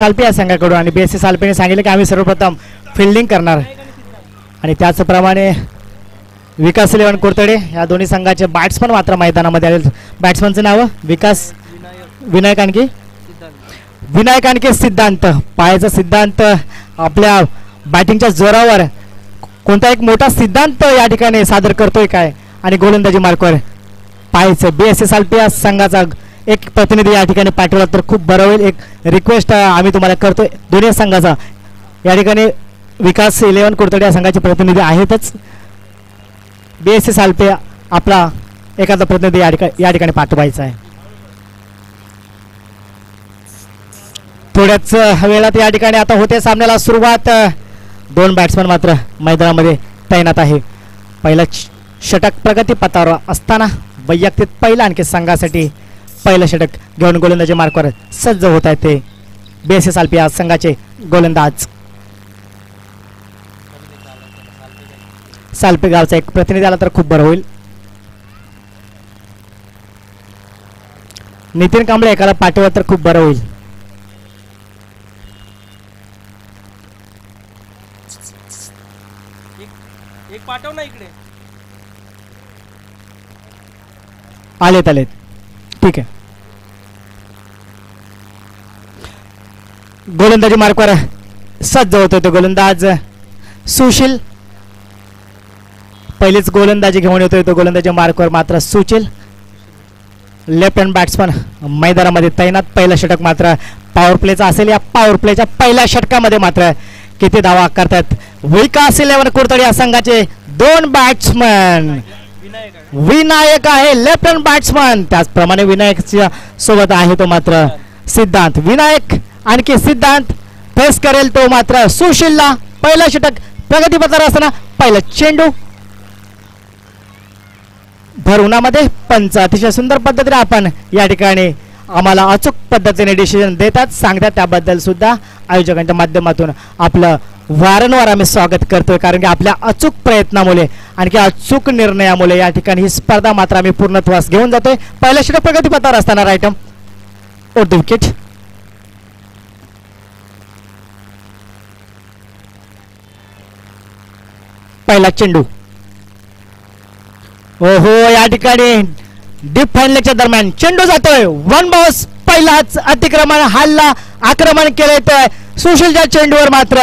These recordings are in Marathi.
सालपे या संघाकडून आणि BSC सालपेने सांगितले की आम्ही सर्वप्रथम फिल्डिंग करणार आणि त्याचप्रमाणे विकास 11 कोरतडे या दोन्ही संघाचे बॅट्समन मात्र मैदानामध्ये आले. बॅट्समनचं नाव विकास विनायक आणखी सिद्धांत. पायाचा सिद्धांत आपल्या बॅटिंगच्या जोरावर कोणता एक मोठा सिद्धांत या ठिकाणी सादर करतोय काय आणि गोलंदाजी मार्कवर पाहायचं. BSC सालपे या संघाचा एक प्रतिनिधी या ठिकाणी पाठवला तर खूप बरं होईल. एक रिक्वेस्ट आम्ही तुम्हाला करतोय दोन्ही संघाचा. या ठिकाणी विकास 11 कोरतडे या संघाचे प्रतिनिधी आहेतच. BSC सालपे आपला एखादा प्रतिनिधी या ठिकाणी पाठवायचा आहे. थोड्याच वेळात या ठिकाणी आता होते सामन्याला सुरुवात. दोन बॅट्समन मात्र मैदानामध्ये तैनात आहे. पहिला षटक प्रगती पथावर असताना वैयक्तिक पहिला आणखी संघासाठी पहिलं षटक घेऊन गोलंदाजी मार्कवर सज्ज होत आहेत ते BSC सालपे या संघाचे गोलंदाज. सालपे गावचा एक प्रतिनिधी आला तर खूप बरं होईल. नितीन कांबळे एकाला पाठवलं तर खूप बरं होईल. एक पाठव ना इकडे. आलेत ठीक आहे. गोलंदाजी मार्कवर सज्ज होतो तो गोलंदाज सुशील. पहिलीच गोलंदाजी घेऊन येतोय तो गोलंदाजी मार्कवर मात्र सुशील. लेफ्ट हँड बॅट्समन मैदानामध्ये तैनात. पहिलं षटक मात्र पॉवर प्लेचा असेल. या पॉवर प्लेच्या पहिल्या षटकामध्ये मात्र किती धावा करतात विकास 11 कोरतडे या संघाचे दोन बॅट्समन. विनायक आहे लेफ्ट हँड बॅट्समन. त्याचप्रमाणे विनायकच्या सोबत आहे तो मात्र सिद्धांत. विनायक आणखी सिद्धांत फेस करेल तो मात्र सुशीलला. पहिला षटक प्रगतीपथावर असताना पहिला चेंडू भर उन्हामध्ये पंच अतिशय सुंदर पद्धतीने आपण या ठिकाणी आम्हाला अचूक पद्धतीने डिसिजन देतात सांगतात त्याबद्दल सुद्धा आयोजकांच्या माध्यमातून आपलं वारंवार आम्ही स्वागत करतोय. कारण की आपल्या अचूक प्रयत्नामुळे आणखी अचूक निर्णयामुळे या ठिकाणी ही स्पर्धा मात्र आम्ही पूर्णत्वास घेऊन जातोय. पहिल्या षटक प्रगतीपथावर असताना रायटम ओट द विकेट. पहिला चेंडू ओहो या ठिकाणी डीप फाईनलच्या दरम्यान चेंडू जातोय. वन बॉस पहिलाच अतिक्रमण हल्ला आक्रमण केले तर सुशीलच्या चेंडूवर मात्र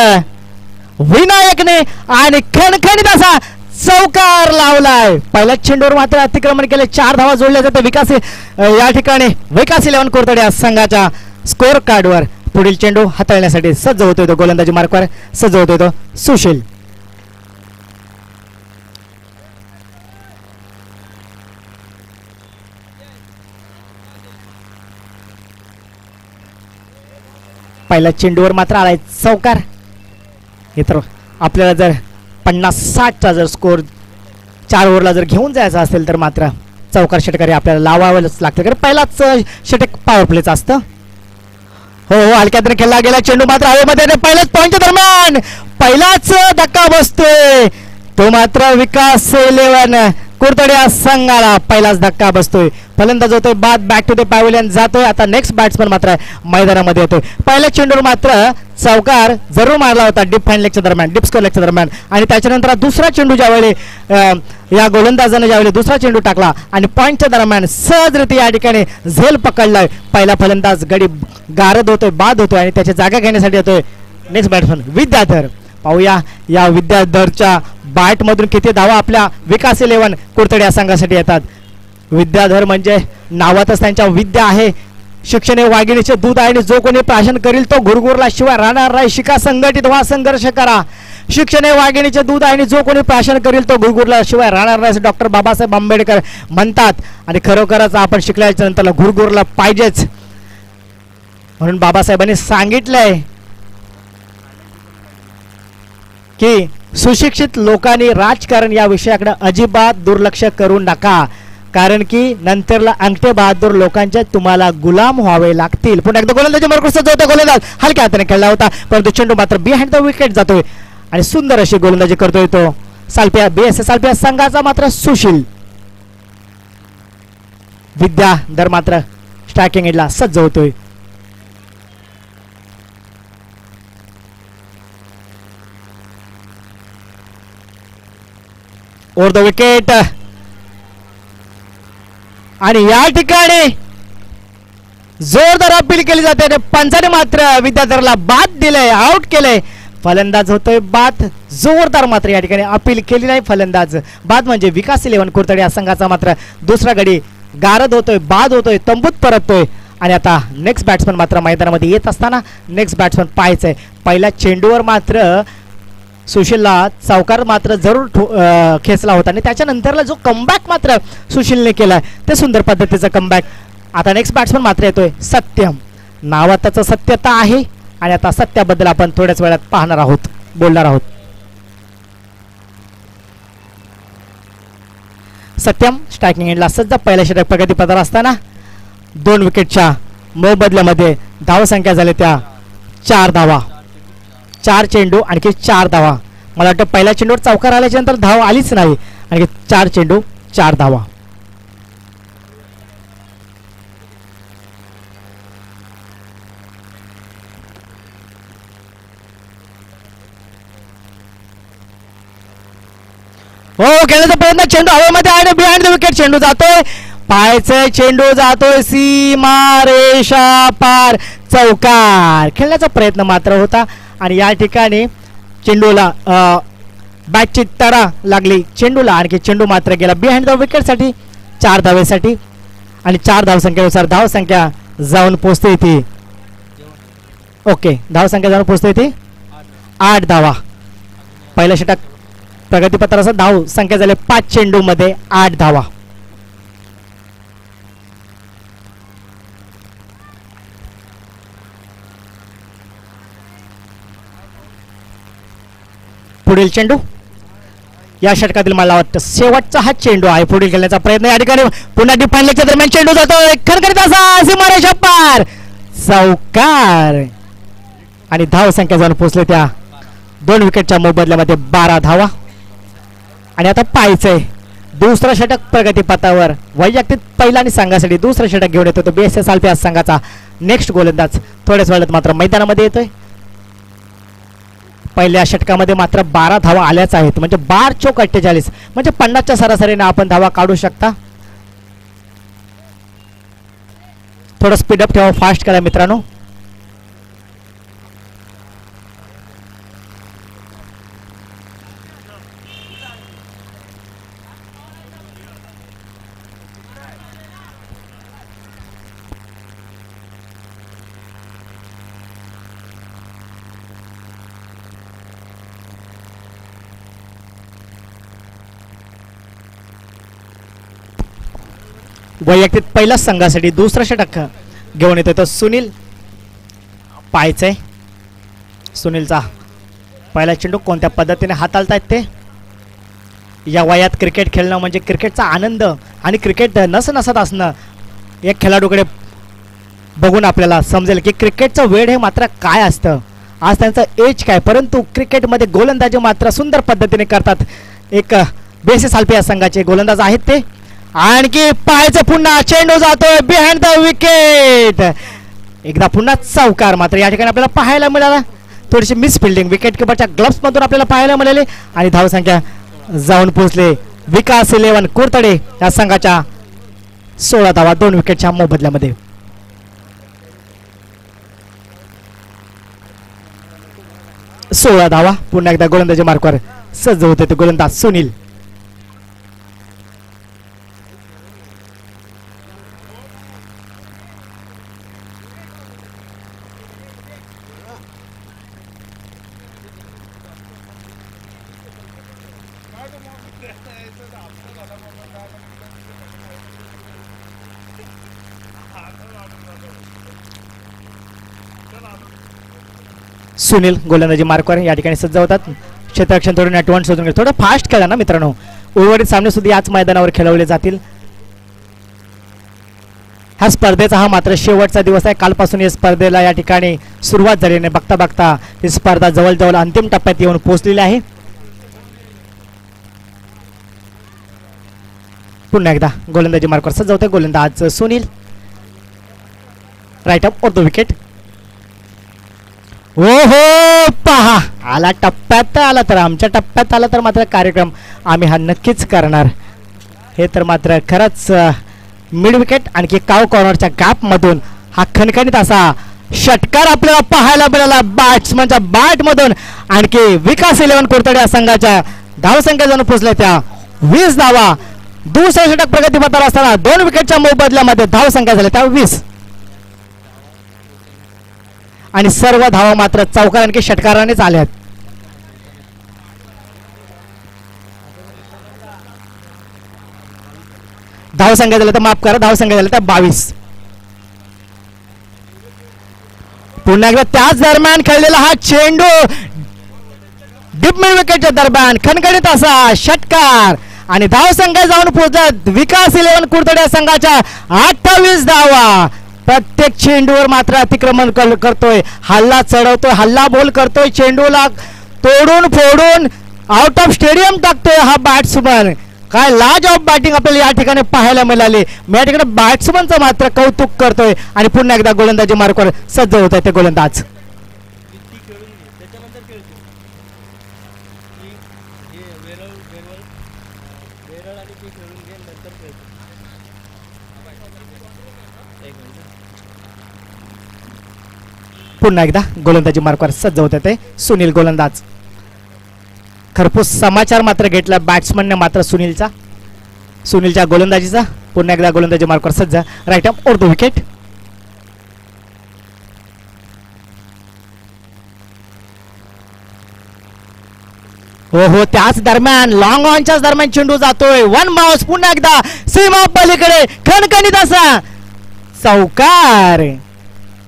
विनायकने आणि खणखणीत असा चौकार लावलाय. पहिल्या चेंडूवर मात्र अतिक्रमण केले. 4 धावा जोडल्या जाते विकास या ठिकाणी विकास 11 कोरतडे या संघाच्या स्कोर कार्डवर. पुढील चेंडू हाताळण्यासाठी सज्ज होतोय तो गोलंदाजी मार्कवर सज्ज होतोय तो सुशील. पहिल्या चेंडूवर मात्र आलाय चौकार. हे तर आपल्याला जर 50-60चा जर स्कोर 4 ओव्हरला जर घेऊन जायचा असेल तर मात्र चौकार षटकारी आपल्याला लावावंच लागतं. कारण पहिलाच षटक पॉवर प्लेच असतं. हो हलक्यातून खेळला गेला चेंडू मात्र हवेमध्ये पहिल्याच पॉईंटच्या दरम्यान पहिलाच धक्का बसतोय तो मात्र विकास 11 कोरतडे या संघाला पहिलाच धक्का बसतोय. फलंदाज होतोय बाद बॅक टू द पॅव्हिलियन जातोय. आता नेक्स्ट बॅट्समन मात्र मैदानामध्ये येतोय. पहिल्या चेंडूवर मात्र चौकार जरूर मारला होता डीप फाईन लेगच्या दरम्यान डीप स्कोर लेगच्या दरम्यान आणि त्याच्यानंतर दुसरा चेंडू ज्यावेळी या गोलंदाजाने ज्यावेळी दुसरा चेंडू टाकला आणि पॉईंटच्या दरम्यान सहजरित्या या ठिकाणी झेल पकडलाय. पहिला फलंदाज गडी गारद होतोय बाद होतोय आणि त्याची जागा घेण्यासाठी येतोय नेक्स्ट बॅट्समन विद्याधर. पाहूया या विद्याधरच्या बॅट मधून किती धावा आपल्या विकास 11 कोरतडे या संघासाठी येतात. विद्याधर म्हणजे नावातच त्यांच्या विद्या आहे. शिक्षण हे वाघिणीचे दूध आहे आणि जो कोणी प्राशन करील तो घुरघुरला शिवाय राहणार नाही. शिका संघटित व्हा संघर्ष करा. शिक्षण हे वाघिणीचे दूध आहे आणि जो कोणी प्राशन करील तो घुरघुरला शिवाय राहणार नाही डॉक्टर बाबासाहेब आंबेडकर म्हणतात. आणि खरोखरच आपण शिकल्याच्या नंतर घुरघुरला पाहिजेच म्हणून बाबासाहेबांनी सांगितलंय की सुशिक्षित लोकांनी राजकारण या विषयाकडे अजिबात दुर्लक्ष करू नका. कारण की नंतरला अंगठे बहादूर लोकांचे तुम्हाला गुलाम व्हावे लागतील. पुन्हा एकदा गोलंदाजी मार्कवर सज्ज होता गोलंदाज हलक्या हाताने खेळला होता परंतु चेंडू मात्र बिहाइंड द विकेट जातोय आणि सुंदर अशी गोलंदाजी करतोय तो सालपे BSC सालपे संघाचा मात्र सुशील. विद्याधर मात्र स्ट्रायकिंग एंडला सज्ज होतोय. Over the wicket. आणि या ठिकाणी जोरदार अपील केली जाते. पंचाने मात्र विद्याधरला बाद दिलंय, आउट केलंय. फलंदाज होतोय बाद. जोरदार मात्र या ठिकाणी अपील केली नाही. फलंदाज बाद म्हणजे विकास 11 कुरतडे या संघाचा मात्र दुसरा गडी गारद होतोय, बाद होतोय, तंबूत परततोय. आणि आता नेक्स्ट बॅट्समन मात्र मैदानामध्ये येत असताना नेक्स्ट बॅट्समन पाहायचंय. पहिल्या चेंडूवर मात्र सुशीलला चौकार मात्र जरूर खेचला होता आणि त्याच्यानंतरला जो कमबॅक मात्र सुशीलने केलाय ते सुंदर पद्धतीचा कमबॅक. आता नेक्स्ट बॅट्समन मात्र येतोय सत्यम. नावात त्याचं सत्यता आहे आणि आता सत्याबद्दल आपण थोड्याच वेळात पाहणार आहोत, बोलणार आहोत. सत्यम स्ट्रायकिंग एंडला सज्ज. पहिल्या षटक प्रगतीपथावर असताना 2 विकेटच्या मोबदल्यामध्ये धावसंख्या झाल्या त्या 4 धावा. 4 चेंडू आणखी 4 धावा. मला वाटतं पहिल्या चेंडूवर चौकार आल्याच्या नंतर धाव आलीच नाही. आणखी 4 चेंडू 4 धावा. हो, खेळण्याचा प्रयत्न. चेंडू हवेमध्ये आणि बिहाइंड द विकेट चेंडू जातोय. पायचे चेंडू जातोय सीमा रेषा पार. चौकार. खेळण्याचा प्रयत्न मात्र होता आणि या ठिकाणी चेंडूला बॅटची तडा लागली चेंडूला. आणखी चेंडू मात्र गेला बिहाइंड द विकेटसाठी 4 धावेसाठी. आणि 4 धावसंख्येनुसार धावसंख्या जाऊन पोहोचते इथे. ओके, धावसंख्या जाऊन पोहोचते इथे 8 धावा. पहिल्या षटक प्रगतीपत्राचा धाव संख्या झाली 5 चेंडू मध्ये 8 धावा. पुढील चेंडू या षटकातील मला वाटतं शेवटचा हा चेंडू आहे. पुढील खेळण्याचा प्रयत्न या ठिकाणी पुन्हा डिफाईनच्या दरम्यान चेंडू जातो खणखणीत असा सीमारेषा पार. चौकार. आणि धाव संख्या जाऊन पोहोचले त्या 2 विकेटच्या मोबदल्यामध्ये 12 धावा. आणि आता पाहायचंय दुसरं षटक प्रगतीपथावर वैयक्तिक पहिला आणि संघासाठी दुसरं षटक घेऊन येतो तो BSS आलपी संघाचा नेक्स्ट गोलंदाज थोड्याच वेळात मात्र मैदानामध्ये येतोय. पहिल्या षटकामध्ये मात्र 12 धावा आल्याच आहेत म्हणजे 12 चौक 48 म्हणजे 50च्या सरासरीने आपण धावा काढू शकता. थोडं स्पीडअप ठेवा, फास्ट करा मित्रांनो. वैयक्तिक पहिल्याच संघासाठी दुसरं षटक घेऊन येतो तो सुनील. पाहायचंय सुनीलचा पहिला चेंडू कोणत्या पद्धतीने हाताळतायत ते. या वयात क्रिकेट खेळणं म्हणजे क्रिकेटचा आनंद आणि क्रिकेट नसत असणं एक खेळाडूकडे बघून आपल्याला समजेल की क्रिकेटचं वेळ हे मात्र काय असतं. आज त्यांचं एज काय, परंतु क्रिकेटमध्ये गोलंदाजी मात्र सुंदर पद्धतीने करतात. एक BSS आलपी संघाचे गोलंदाज आहेत ते. आणखी पाहायचं पुन्हा चेंडू जातोय बिहाइंड द विकेट. एकदा पुन्हा चौकार मात्र या ठिकाणी आपल्याला पाहायला मिळाला. थोडीशी मिस फिल्डिंग विकेट किपरच्या ग्लव्स मधून आपल्याला पाहायला मिळाले. आणि धावसंख्या जाऊन पोहोचले विकास 11 कुरतडे या संघाच्या 16 धावा 2 विकेटच्या मोबदल्यामध्ये. सोळा धावा पुन्हा एकदा गोलंदाजी मार्कवर सज्ज होते ते गोलंदाज सुनील. सुनील गोलंदाजी मार्कवर या ठिकाणी सज्ज होतात. क्षेत्ररक्षण थोडं नेटवर्क शोधून थोडं फास्ट खेळा ना मित्रांनो. उर्वरित सामने सुद्धा याच मैदानावर खेळवले जातील. ह्या स्पर्धेचा हा मात्र शेवटचा दिवस आहे. कालपासून या स्पर्धेला या ठिकाणी सुरुवात झाली नाही. बघता बघता ही स्पर्धा जवळजवळ अंतिम टप्प्यात येऊन पोहोचलेली आहे. पुन्हा एकदा गोलंदाजी मार्कवर सज्ज होते गोलंदाज Sunil. Right up off the wicket. हो हो पहा आला टप्प्यात आला तर आमच्या टप्प्यात आला तर मात्र कार्यक्रम आम्ही हा नक्कीच करणार. हे तर मात्र खरंच मिड विकेट आणखी काव कॉर्नरच्या गॅपमधून हा खणखणीत असा षटकार आपल्याला पाहायला मिळाला बॅट्समनच्या बॅटमधून. आणखी विकास 11 कुरतडे या संघाच्या धावसंख्या जाऊन पोहोचल्या त्या 20 धावा. दुसऱ्या षटक प्रगतीपथावर असताना 2 विकेटच्या मोबदल्यामध्ये धावसंख्या झाल्या त्या 20 आणि सर्व धावा मात्र चौकार आणखी षटकारानेच आल्यात. धावसंख्या झाल्या तर माफ करा, धावसंख्या झाल्या त्या 22. पुन्हा एकदा त्याच दरम्यान खेळलेला हा चेंडू डीप मिड विकेटच्या दरम्यान खणखणीत असा षटकार आणि धावसंख्या जाऊन पोहोचत विकास 11 कुरतडे या संघाच्या 28 धावा. प्रत्येक चेंडूवर मात्र अतिक्रमण करतोय, हल्ला चढवतोय, हल्ला बोल करतोय, चेंडूला तोडून फोडून आउट ऑफ स्टेडियम टाकतोय हा बॅट्समन. काय लाज ऑफ बॅटिंग आपल्याला या ठिकाणी पाहायला मिळाली. मी या ठिकाणी बॅट्समनचं मात्र कौतुक करतोय आणि पुन्हा एकदा गोलंदाजी मार्कवर सज्ज होत आहे ते गोलंदाज. पुन्हा एकदा गोलंदाजी मार्कवर सज्ज होत आहे सुनील गोलंदाज. खरपूस समाचार मात्र घेतला बॅट्समनने मात्र सुनीलच्या गोलंदाजीचा. पुन्हा एकदा गोलंदाजी मार्कवर सज्ज. राईट अप और 2 विकेट. हो त्याच दरम्यान लॉंग ऑनच्याच दरम्यान चेंडू जातोय 1 बाउन्स. पुन्हा एकदा सीमा पलीकडे खणखणीत असा चौकार.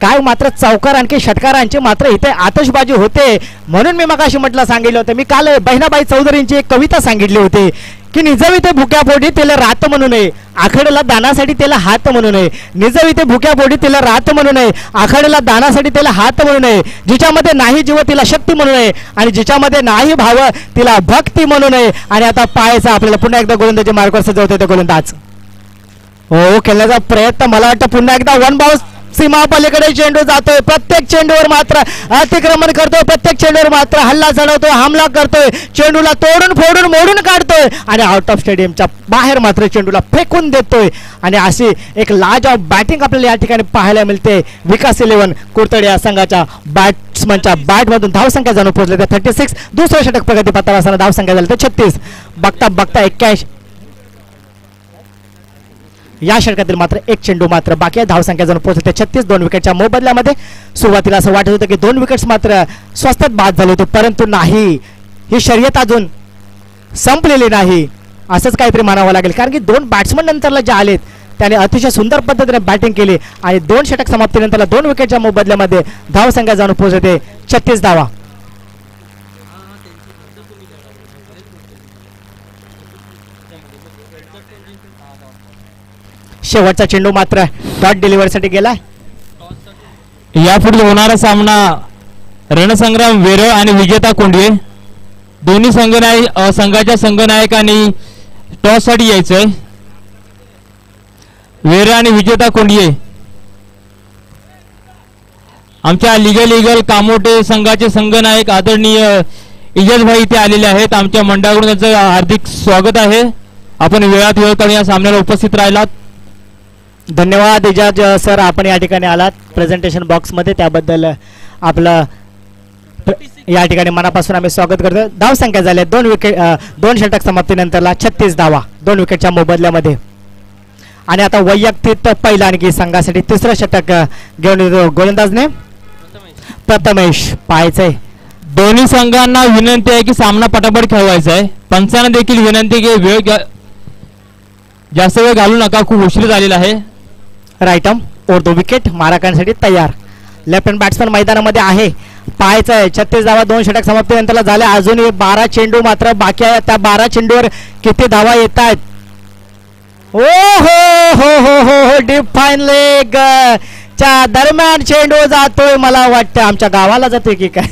काय मात्र चौकार आणखी षटकारांची मात्र इथे आतषबाजी होते. म्हणून मी मगाशी सांगितलं होतं, मी काल बहिणाबाई चौधरींची एक कविता सांगितली होती की निजवी ते भुक्यापोटी त्याला रात म्हणू नये, आखडेला दानासाठी त्याला हात म्हणू नये. निजवी ते भुक्यापोटी त्याला रात म्हणू नये, आखडेला दानासाठी त्याला हात म्हणू नये. जिच्यामध्ये नाही जीव तिला शक्ती म्हणू नये आणि जिच्यामध्ये नाही भाव तिला भक्ती म्हणू नये. आणि आता पाहायचा आपल्याला पुन्हा एकदा गोलंदाजी मार्कवर सजवतोय ते गोलंदाज. हो खेळण्याचा प्रयत्न मला वाटतं पुन्हा एकदा 1 बाउन्स. सीमा पलीकडे चेंडू जातोय, प्रत्येक चेंडूवर मात्र अतिक्रमण करतोय, प्रत्येक चेंडूवर मात्र हल्ला चढवतोय, हमला करतोय, चेंडूला तोडून फोडून मोडून काढतोय आणि आउट ऑफ स्टेडियमच्या बाहेर मात्र चेंडूला फेकून देतोय. आणि अशी एक लाज ऑफ बॅटिंग आपल्याला या ठिकाणी पाहायला मिळते विकास 11 कुरतडे या संघाच्या बॅट्समनच्या बॅटमधून. धावसंख्या जाणून पोहोचले तर 36. दुसरं षटक प्रगतीपथावर असताना धावसंख्या झाली तर 36. बघता बघता 81. या षटकातील मात्र एक चेंडू मात्र बाकी आहे. धावसंख्या जाऊन पोहोचते 36. 2 विकेटच्या मोबदल्यामध्ये. सुरुवातीला असं वाटत होतं की 2 विकेट्स मात्र स्वस्तात बाद झाले होते, परंतु नाही, ही शर्यत अजून संपलेली नाही असंच काहीतरी मानावं लागेल. कारण की 2 बॅट्समन नंतरला जे आलेत त्याने अतिशय सुंदर पद्धतीने बॅटिंग केली आणि 2 षटक समाप्तीनंतरला 2 विकेटच्या मोबदल्यामध्ये धावसंख्या जाऊन पोहोचते 36 धावा. शेवटचा चेंडू मात्र डॉट डिलिव्हरीसाठी गेला. यापुढे होणारा सामना रणसंग्राम वेरळ आणि विजेता कोंडवे दोन्ही संघाच्या संघनायकांनी टॉस साठी यायचंय. वेरळ आणि विजेता कोंडवे आमच्या लिगल कामोटे संघाचे संघनायक आदरणीय इजज भाई इथे आलेले आहेत. आमच्या मंडळाकडून त्यांचं हार्दिक स्वागत आहे. आपण वेळात वेळ काढून या सामन्याला उपस्थित राहिलात. धन्यवाद इजाज सर, आपण या ठिकाणी आलात प्रेझेंटेशन बॉक्समध्ये, त्याबद्दल आपलं या ठिकाणी मनापासून आम्ही स्वागत करतो. धावसंख्या झाल्या 2 षटक समाप्तीनंतरला 36 धावा 2 विकेटच्या मोबदल्यामध्ये. आणि आता वैयक्तिक पहिला आणखी संघासाठी 3रं षटक घेऊन येतो गोलंदाजने प्रथमेश. पाहायचंय दोन्ही संघांना विनंती आहे की सामना पटापट खेळवायचा आहे. पंचांना देखील विनंती की जास्त वेळ घालू नका, खूप उशीर झालेला आहे. राईट आर्म और 2 विकेट मारा करण्यासाठी तयार. लेफ्ट हँड बॅट्समन मैदानामध्ये आहे. पाहायचं आहे 36 धावा 2 षटक समाप्तीनंतरला झाल्या. अजूनही 12 चेंडू मात्र बाकी आहे. त्या 12 चेंडूवर किती धावा येत आहेत. ओ हो हो हो हो हो डीप फाईन लेग च्या दरम्यान चेंडू जातोय. मला वाटतं आमच्या गावाला जातोय की काय,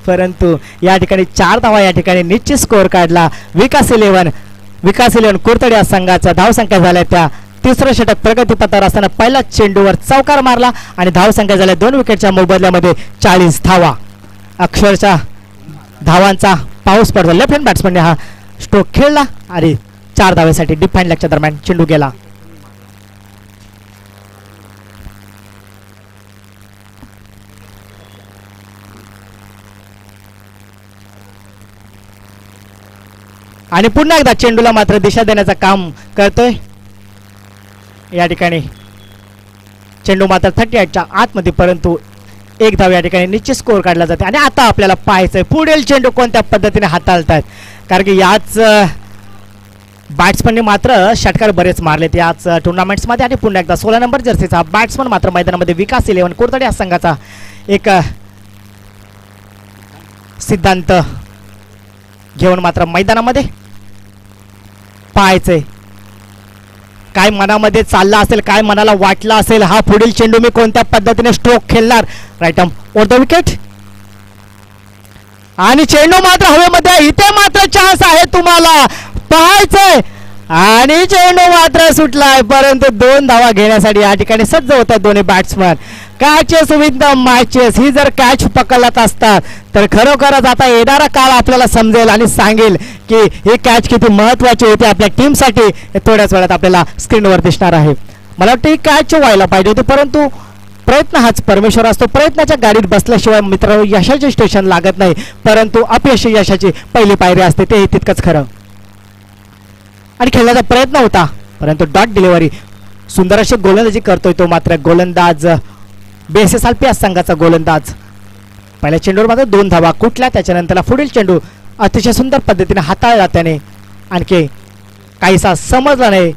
परंतु या ठिकाणी 4 धावा या ठिकाणी निश्चित स्कोर काढला विकास 11 कुरतडे या संघाचा. धावसंख्या झाल्या त्या 3रं षटक प्रगतीपथावर असताना पहिला चेंडूवर चौकार मारला आणि धावसंख्या झाल्या 2 विकेटच्या मोबदल्यामध्ये 40 धावा. अक्षरशः धावांचा पाऊस पडतो. लेफ्ट हँड बॅट्समनने हा स्ट्रोक खेळला आणि 4 धावेसाठी डिफाईन लेगच्या दरम्यान चेंडू गेला. आणि पुन्हा एकदा चेंडूला मात्र दिशा देण्याचं काम करतोय. या ठिकाणी चेंडू मात्र 38च्या आतमध्ये, परंतु एक धाव या ठिकाणी निश्चित स्कोअर काढला जाते. आणि आता आपल्याला पाहायचंय पुढील चेंडू कोणत्या पद्धतीने हाताळतात, कारण की याच बॅट्समनने मात्र षटकार बरेच मारलेत याच टुर्नामेंट्समध्ये. आणि पुन्हा एकदा 16 नंबर जर्सीचा बॅट्समन मात्र मैदानामध्ये विकास 11 कोरतडे या संघाचा एक सिद्धांत घेऊन मात्र मैदानामध्ये. पाहायचंय काय मनामध्ये चालला असेल, काय मनाला वाटलं असेल, हा पुढील चेंडू मी कोणत्या पद्धतीने स्ट्रोक खेळणार. Right arm over the wicket आणि चेंडू मात्र हवेमध्ये. इथे मात्र चान्स आहे तुम्हाला, पाहायचंय. आणि चेंडू मात्र सुटलाय, परंतु 2 धावा घेण्यासाठी या ठिकाणी सज्ज होतात दोन्ही batsman. Catches win the matches. ही जर कॅच पकडत असतात तर खरोखरच आता येणारा काळ आपल्याला समजेल आणि सांगेल की ही कॅच किती महत्वाची होती आपल्या टीमसाठी. थोड्याच वेळात आपल्याला स्क्रीनवर दिसणार आहे. मला वाटतं ही कॅच व्हायला पाहिजे होती, परंतु प्रयत्न हाच परमेश्वर असतो. प्रयत्नाच्या गाडीत बसल्याशिवाय मित्र यशाचे स्टेशन लागत नाही, परंतु अपयश यशाची पहिली पायरी असते, ते तितकंच खरं. आणि खेळण्याचा प्रयत्न होता, परंतु डॉट डिलिव्हरी. सुंदर अशी गोलंदाजी करतोय तो मात्र गोलंदाज BSSLP संघाचा गोलंदाज. पहिल्या चेंडूवर मात्र 2 धावा कुठल्या, त्याच्यानंतर पुढील चेंडू अतिशय सुंदर पद्धतीने हाताळला त्याने. आणखी काहीसा समजला नाही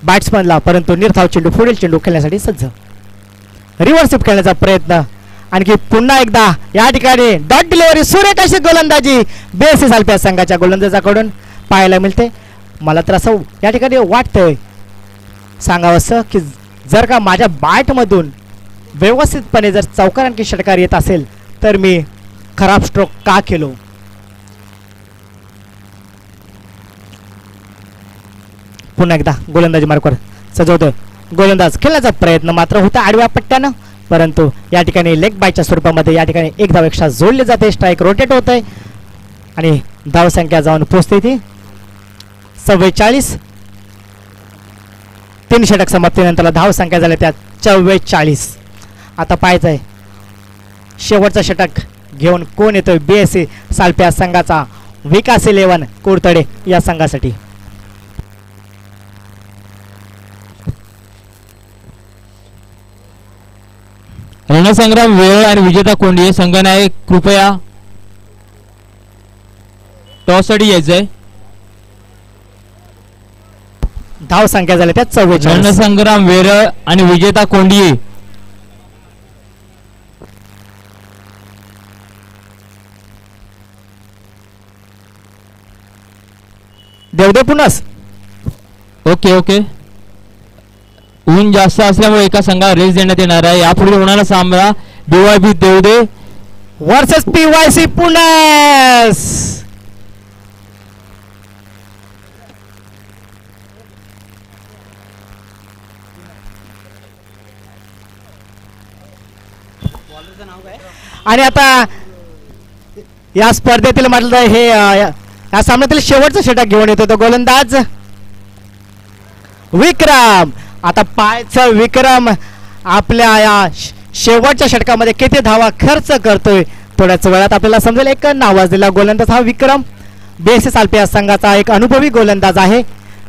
बॅट्समनला, परंतु निर्धाव चेंडू पुढील चेंडू खेळण्यासाठी सज्ज. रिव्हर्स खेळण्याचा प्रयत्न. आणखी पुन्हा एकदा या ठिकाणी डॉट डिलिव्हरी. सुरेख अशी गोलंदाजी BSSLP संघाच्या गोलंदाजाकडून पाहायला मिळते. मला तर असं या ठिकाणी वाटतंय सांगावंसं की जर का माझ्या बॅटमधून व्यवस्थितपणे जर चौकार आणखी षटकार येत असेल तर मी खराब स्ट्रोक का केलो. पुन्हा एकदा गोलंदाजी मार्कवर सजवतोय गोलंदाज. खेळण्याचा प्रयत्न मात्र होता आडव्या पट्ट्यानं, परंतु या ठिकाणी लेग बायच्या स्वरूपामध्ये या ठिकाणी 1 धाव एक्स्ट्रा जोडले जाते. स्ट्राईक रोटेट होत आहे आणि धावसंख्या जाऊन पोहोचते ती 44. 3 षटक समाप्तीनंतर धावसंख्या झाल्या त्या 44. आता पाहायचं आहे शेवटचा षटक घेऊन कोण येतोय BSSLP संघाचा विकास 11 कोरतडे या संघासाठी. रणसंग्राम वेळ आणि विजेता कोंडी संघनायक कृपया टॉससाठी यायचंय. धाव संख्या झाल्या त्या 44. रणसंग्राम वेळ आणि विजेता कोंडी. देवदेव पुनस. Okay okay. ऊन जास्त असल्यामुळे एका संघाला रेस देण्यात येणार आहे. यापुढे होणारा सामना DYB देवदेव वर्सेस PYC पुनस. आणि आता या स्पर्धेतील म्हटलं हे या सामन्यातील शेवटचं षटक घेऊन येतो तो गोलंदाज विक्रम. आता पाहायचं विक्रम आपल्या या शेवटच्या षटकामध्ये किती धावा खर्च करतोय. थोड्याच वेळात आपल्याला समजेल. एक नावाजलेला गोलंदाज हा विक्रम BSSLP संघाचा एक अनुभवी गोलंदाज आहे.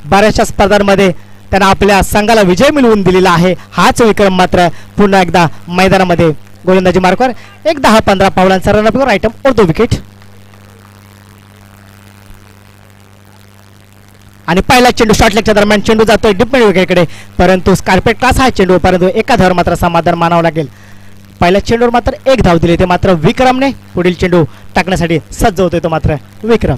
बऱ्याचशा स्पर्धांमध्ये त्यानं आपल्या संघाला विजय मिळवून दिलेला आहे. हाच विक्रम मात्र पुन्हा एकदा मैदानामध्ये गोलंदाजी मार्कवर 10-15 पावलांचा रन अप आयटम ओव्हर द विकेट. आणि पहिला चेंडू शॉर्ट लेगच्या दरम्यान चेंडू जातोय डीप मिड विकेटकडे, परंतु स्कारपेट क्लास हा चेंडू, परंतु एका धावर मात्र समाधान मानावं लागेल. पहिल्या चेंडूवर मात्र 1 धाव दिली ते मात्र विक्रमने. पुढील चेंडू टाकण्यासाठी सज्ज होतोय तो मात्र विक्रम.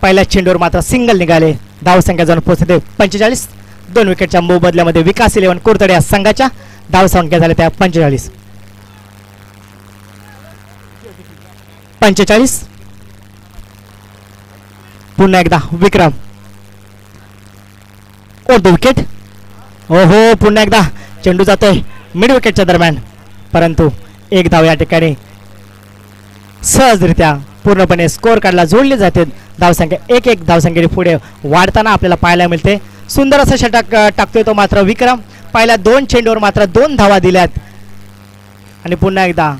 पहिल्या चेंडूवर मात्र सिंगल निघाले. धावसंख्या जाऊन पोहोचते 45. 2 विकेटच्या मोबदल्यामध्ये विकास 11 कोरतडे या संघाच्या धावसंख्या झाल्या त्या 45. पुन्हा एकदा विक्रम ओव्हर द विकेट. हो पुन्हा एकदा चेंडू जातोय मिड विकेटच्या दरम्यान, परंतु एक धाव या ठिकाणी सहजरित्या पूर्णपणे स्कोर कार्डला जोडले जाते. धावसंख्या 1-1 धावसंख्येने पुढे वाढताना आपल्याला पाहायला मिळते. सुंदर असं षटक टाकतोय तो मात्र विक्रम. पहिल्या 2 चेंडूवर मात्र 2 धावा दिल्यात आणि पुन्हा एकदा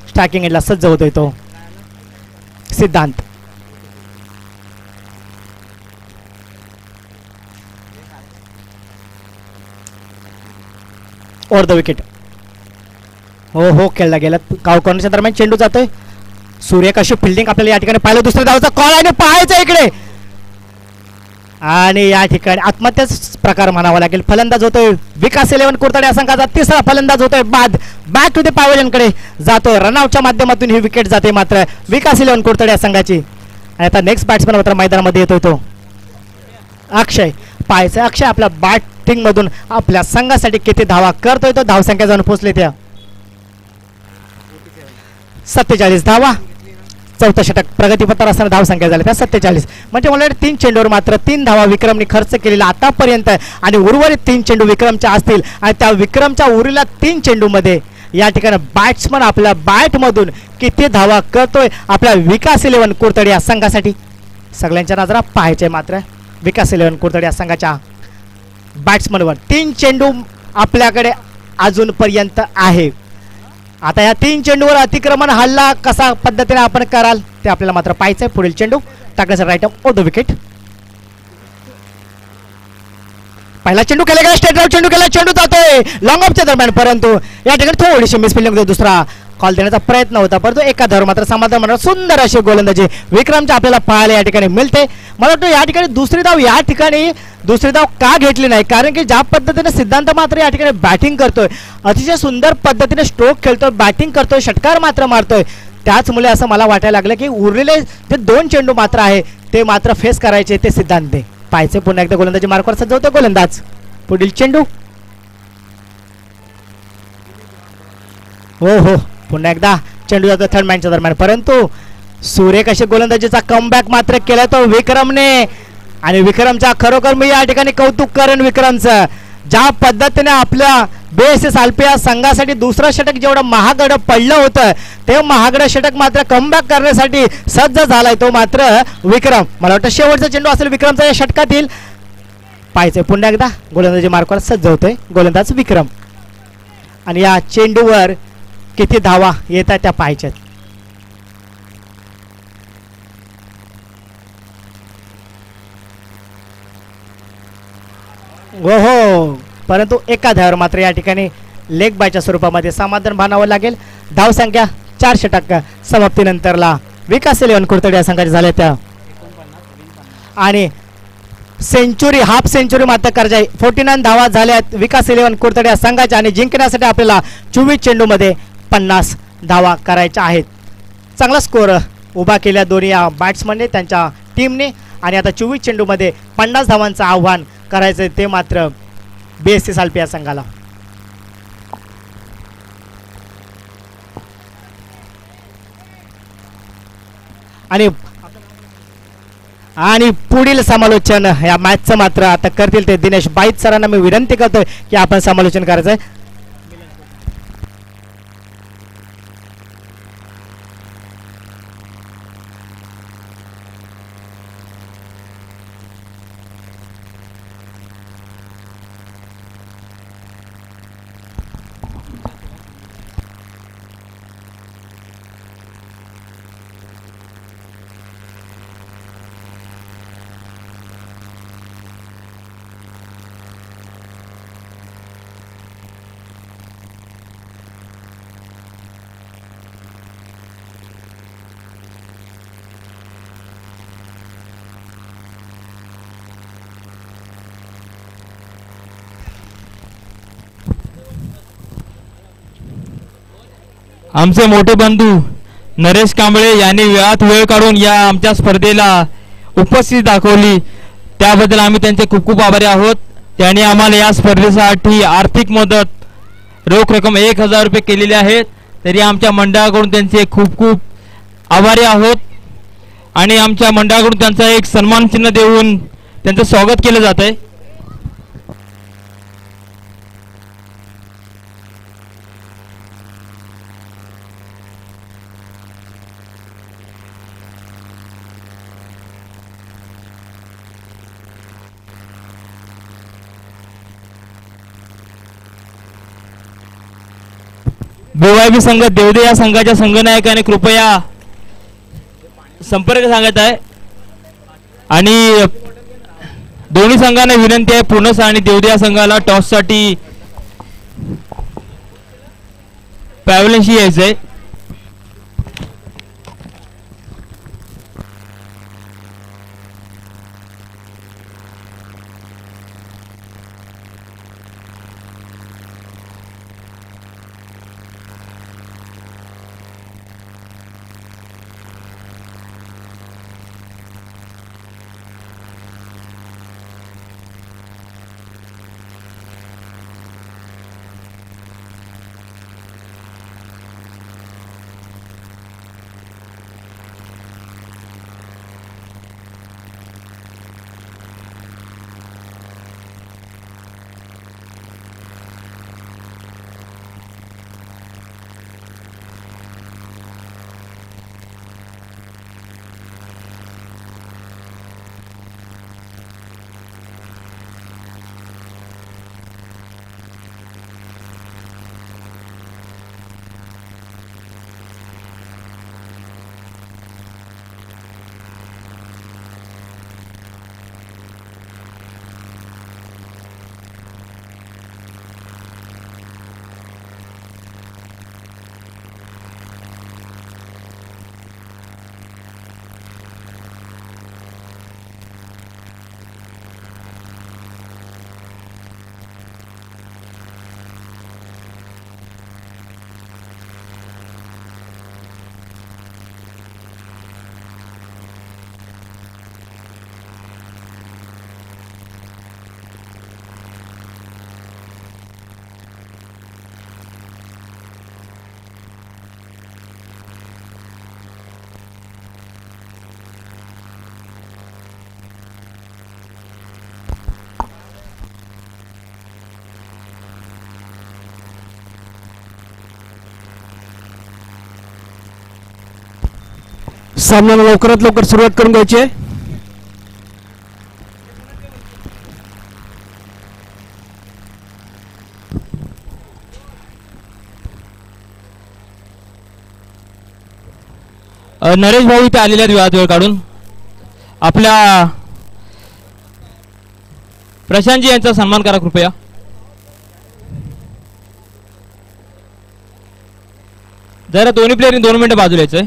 स्ट्रायकिंग एंडला सज्ज होतोय तो सिद्धांत. Over the wicket. हो खेळला गेला. गाव कॉर्नरच्या दरम्यान चेंडू जातोय. सूर्यकाशी फिल्डिंग आपल्याला या ठिकाणी पाहिलं. दुसऱ्या धावाचा कॉल आणि पाहायचं इकडे आणि या ठिकाणी आत्महत्याच प्रकार म्हणावा लागेल. फलंदाज होतोय विकास 11 कुर्तडे या संघाचा तिसरा फलंदाज होतोय बाद. बॅक टू द पॅव्हलियन कडे जातोय. रनआउटच्या माध्यमातून ही विकेट जाते मात्र विकास 11 कुर्तडे या संघाची. आणि आता नेक्स्ट बॅट्समॅन मात्र मैदानामध्ये येतोय तो अक्षय. पाहायचं अक्षय आपल्या बॅटिंग मधून आपल्या संघासाठी किती धावा करतोय. तो धावसंख्या जाऊन पोहोचले त्या 47 धावा. चौथा षटक प्रगतीपथावर असताना धावसंख्या झाली त्या 47. म्हणजे मला 3 चेंडूवर मात्र 3 धावा विक्रमने खर्च केलेला आतापर्यंत आणि उर्वरित 3 चेंडू विक्रमच्या असतील आणि त्या विक्रमच्या उरलेल्या 3 चेंडूमध्ये या ठिकाणी बॅट्समन आपल्या बॅटमधून किती धावा करतोय आपल्या विकास 11 कुर्तडे या संघासाठी. सगळ्यांच्या नजरा पाहायचे मात्र विकास 11 कुर्तडे या संघाच्या बॅट्समनवर. 3 चेंडू आपल्याकडे अजूनपर्यंत आहे. आता या 3 चेंडूवर अतिक्रमण हल्ला कसा पद्धतीने आपण कराल ते आपल्याला मात्र पाहायचंय. पुढील चेंडू टाकण्याचा राईट ऑफ द विकेट. पहिला चेंडू केला गेला. स्ट्रेट ड्राइव्ह चेंडू केला. चेंडू जातोय लॉंग ऑफच्या दरम्यान, परंतु या ठिकाणी थोडीशी मिसफिल्डिंग होते. दुसरा कॉल देण्याचा प्रयत्न होता परंतु एका धावर मात्र समाधान म्हणून सुंदर अशी गोलंदाजी विक्रमच्या आपल्याला पाहायला या ठिकाणी मिळते. मला वाटतं या ठिकाणी दुसरी धाव का घेतली नाही, कारण की ज्या पद्धतीने सिद्धांत मात्र या ठिकाणी बॅटिंग करतोय, अतिशय सुंदर पद्धतीने स्ट्रोक खेळतोय, बॅटिंग करतोय, षटकार मात्र मारतोय. त्याचमुळे असं मला वाटायला लागलं की उरलेले जे 2 चेंडू मात्र आहे ते मात्र फेस करायचे ते सिद्धांतने. पाहायचे पुन्हा एकदा गोलंदाजी मार्कवर सज्जवतो गोलंदाज. पुढील चेंडू हो पुन्हा एकदा चेंडू जातो थर्ड मॅनच्या दरम्यान, परंतु सूर्यकाशी गोलंदाजीचा कमबॅक मात्र केला तो विक्रमने. आणि विक्रमच्या खरोखर मी या ठिकाणी कौतुक करेन विक्रमचं. ज्या पद्धतीने आपल्या BSS आलपिया संघासाठी दुसरं षटक जेवढं महागडं पडलं होतं ते महागडं षटक मात्र कमबॅक करण्यासाठी सज्ज झालाय तो मात्र विक्रम. मला वाटतं शेवटचा चेंडू असेल विक्रमचा या षटकातील. पाहायचंय पुन्हा एकदा गोलंदाजी मार्कवर सज्ज होतोय गोलंदाज विक्रम. आणि या चेंडूवर किती धावा येतात त्या पाहायच्यात. हो परंतु एका धावावर मात्र या ठिकाणी लेग बायच्या स्वरूपामध्ये समाधान मानावं लागेल. धावसंख्या 4 षटक समाप्तीनंतरला विकास 11 कुर्तडे या संघाच्या झाल्या त्या. आणि सेंचुरी हाफ सेंचुरी मात्र करजाई 49 धावा झाल्यात विकास 11 कुर्तडे या संघाच्या. आणि जिंकण्यासाठी आपल्याला 24 चेंडूमध्ये 50 धावा करायच्या आहेत. चांगला स्कोर उभा केल्या दोन्ही या बॅट्समनने त्यांच्या टीमने. आणि आता 24 चेंडूमध्ये 50 धावांचं आव्हान करायचं ते मात्र BSS आलपिया संघाला. आणि पुढील समालोचन या मॅचचं मात्र आता करतील ते दिनेश बाईत सरांना मी विनंती करतोय की आपण समालोचन करायचंय. आमचे मोठे बंधू नरेश कांबळे यांनी वेळात वेळ काढून या आमच्या स्पर्धेला उपस्थिती दाखवली त्याबद्दल आम्ही त्यांचे खूप खूप आभारी आहोत. त्यांनी आम्हाला या स्पर्धेसाठी आर्थिक मदत रोख रक्कम 1000 रुपये केलेली आहे. तरी आमच्या मंडळाकडून त्यांचे खूप खूप आभारी आहोत. आणि आमच्या मंडळाकडून त्यांचा एक सन्मान चिन्ह देऊन त्यांचं स्वागत केलं जात आहे. BYB संघ देवदे या संघाच्या संघनायकाने कृपया संपर्क सांगत आहे आणि दोन्ही संघांना विनंती आहे पुनस आणि देवदे या संघाला टॉस साठी पॅव्हलियनशी यायचंय. सामन्याला लवकरात लवकर सुरुवात करून घ्यायची आहे. नरेश भाऊ इथे आलेल्या विवाद वेळ काढून आपल्या प्रशांतजी यांचा सन्मान करा कृपया. जरा दोन्ही प्लेयरनी 2 मिनिटं बाजूला यायचंय.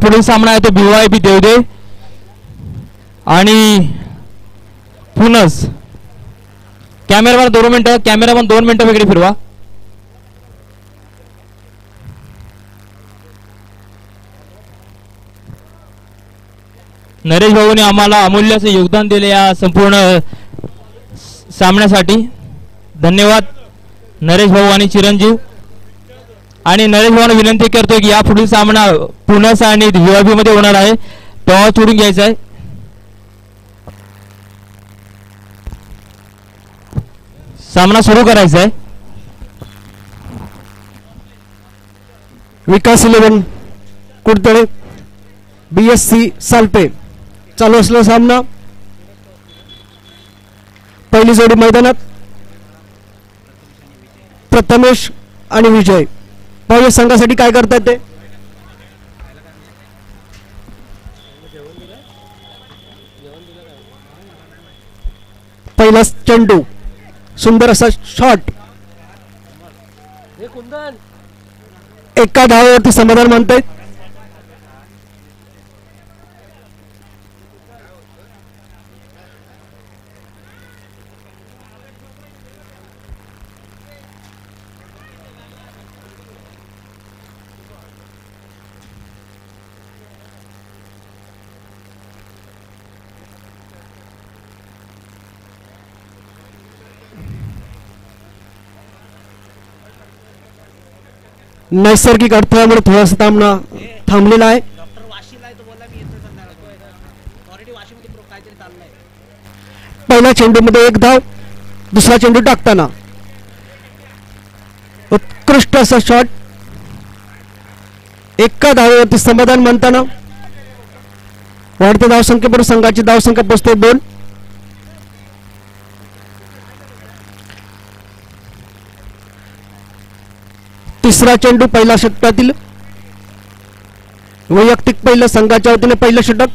पुढील सामना आहे तो BYB देवदे आणि पुनस. कॅमेरामॅन 2 मिनिटं, कॅमेरामॅन 2 मिनिटं वेगळी फिरवा. नरेश भाऊने आम्हाला अमूल्य असे योगदान दिले या संपूर्ण सामन्यासाठी. धन्यवाद नरेश भाऊ आणि चिरंजीव. आणि नरेश भाऊने विनंती करतो की या पुढील सामना पुनस आणि BYB मध्ये होणार आहे. टॉस सोडून घ्यायचा आहे. सामना सुरू करायचा आहे. विकास 11 कुडतळे BSC सालपे चालू असलेला सामना. पहिली जोडी मैदानात प्रथमेश आणि विजय. पाहूया संघासाठी काय करतात ते. पहिला चेंडू सुंदर असा शॉट. एका धावावरती समाधान मानतायत. नैसर्गिक अडथळ्यामुळे थोडासा सामना थांबलेला आहे. पहिल्या चेंडूमध्ये 1 धाव. दुसरा चेंडू टाकताना उत्कृष्ट असा शॉट. एका धावेवरती समाधान मानताना वाढत्या धावसंख्येवर संघाची धावसंख्या पोहोचते 2. तिसरा चेंडू पहिला षटकातील वैयक्तिक पहिलं संघाच्या वतीने पहिलं षटक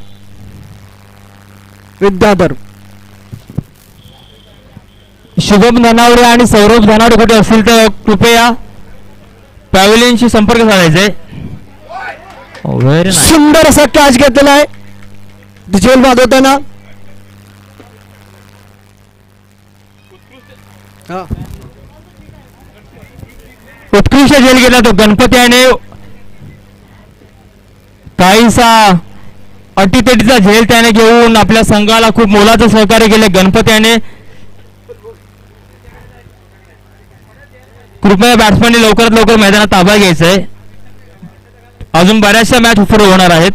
विद्याधर. शुभम धनावडे आणि सौरभ धनावडे कुठे असतील तर कृपया पॅव्हलियनशी संपर्क साधायचे. Very nice. सुंदर असा कॅच घेतलेला आहे झेल वाजवताना. उत्कृष्ट झेल गेला तो गणपती याने काहीसा अटीतटीचा झेल त्याने घेऊन आपल्या संघाला खूप मोलाचं सहकार्य केले. गणपती याने कृपया बॅट्समॅनने लवकरात लवकर मैदानात ताबा घ्यायचा आहे. अजून बऱ्याचशा मॅच सुरू होणार आहेत.